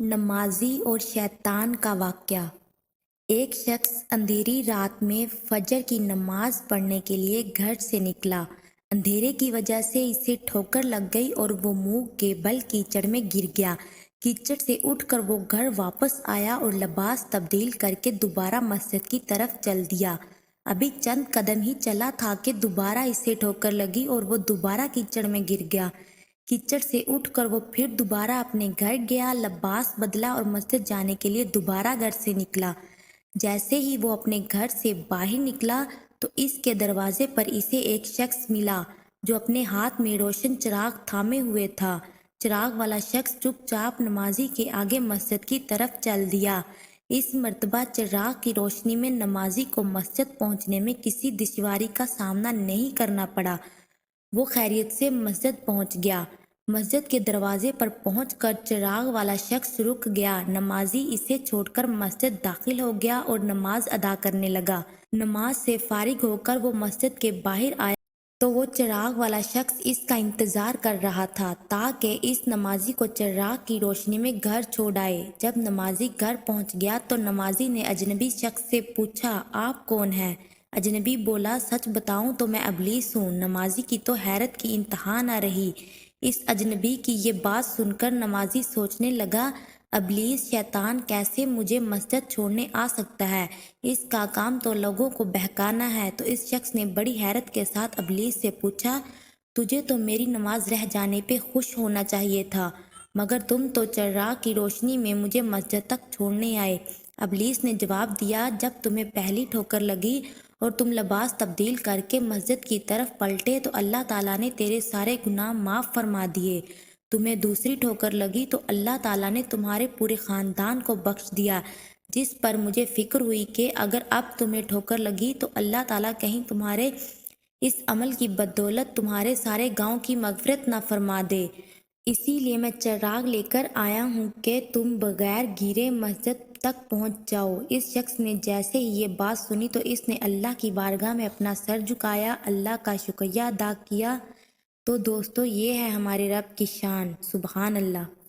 نمازی اور شیطان کا واقعہ۔ ایک شخص اندھیری رات میں فجر کی نماز پڑھنے کے لیے گھر سے نکلا۔ اندھیرے کی وجہ سے اسے ٹھوکر لگ گئی اور وہ منہ کے بل کیچڑ میں گر گیا۔ کیچڑ سے اٹھ کر وہ گھر واپس آیا اور لباس تبدیل کر کے دوبارہ مسجد کی طرف چل دیا۔ ابھی چند قدم ہی چلا تھا کہ دوبارہ اسے ٹھوکر لگی اور وہ دوبارہ کیچڑ میں گر گیا۔ کیچڑ سے اٹھ کر وہ پھر دوبارہ اپنے گھر گیا، لباس بدلا اور مسجد جانے کے لیے دوبارہ گھر سے نکلا۔ جیسے ہی وہ اپنے گھر سے باہر نکلا تو اس کے دروازے پر اسے ایک شخص ملا جو اپنے ہاتھ میں روشن چراغ تھامے ہوئے تھا۔ چراغ والا شخص چپ چاپ نمازی کے آگے مسجد کی طرف چل دیا۔ اس مرتبہ چراغ کی روشنی میں نمازی کو مسجد پہنچنے میں کسی دشواری کا سامنا نہیں کرنا پڑا۔ وہ خیریت سے مسجد پہنچ گیا۔ مسجد کے دروازے پر پہنچ کر چراغ والا شخص رک گیا۔ نمازی اسے چھوڑ کر مسجد داخل ہو گیا اور نماز ادا کرنے لگا۔ نماز سے فارغ ہو کر وہ مسجد کے باہر آیا تو وہ چراغ والا شخص اس کا انتظار کر رہا تھا تاکہ اس نمازی کو چراغ کی روشنی میں گھر چھوڑ آئے۔ جب نمازی گھر پہنچ گیا تو نمازی نے اجنبی شخص سے پوچھا، آپ کون ہیں؟ اجنبی بولا، سچ بتاؤں تو میں ابلیس ہوں۔ نمازی کی تو حیرت کی انتہا نہ رہی۔ اس اجنبی کی یہ بات سن کر نمازی سوچنے لگا، ابلیس شیطان کیسے مجھے مسجد چھوڑنے آ سکتا ہے؟ اس کا کام تو لوگوں کو بہکانا ہے۔ تو اس شخص نے بڑی حیرت کے ساتھ ابلیس سے پوچھا، تجھے تو میری نماز رہ جانے پہ خوش ہونا چاہیے تھا، مگر تم تو چراغ کی روشنی میں مجھے مسجد تک چھوڑنے آئے۔ ابلیس نے جواب دیا، جب تمہیں پہلی ٹھوکر لگی اور تم لباس تبدیل کر کے مسجد کی طرف پلٹے تو اللہ تعالیٰ نے تیرے سارے گناہ معاف فرما دیے۔ تمہیں دوسری ٹھوکر لگی تو اللہ تعالیٰ نے تمہارے پورے خاندان کو بخش دیا، جس پر مجھے فکر ہوئی کہ اگر اب تمہیں ٹھوکر لگی تو اللہ تعالیٰ کہیں تمہارے اس عمل کی بدولت تمہارے سارے گاؤں کی مغفرت نہ فرما دے۔ اسی لیے میں چراغ لے کر آیا ہوں کہ تم بغیر گرے مسجد تک پہنچ جاؤ۔ اس شخص نے جیسے ہی یہ بات سنی تو اس نے اللہ کی بارگاہ میں اپنا سر جھکایا، اللہ کا شکریہ ادا کیا۔ تو دوستو، یہ ہے ہمارے رب کی شان، سبحان اللہ۔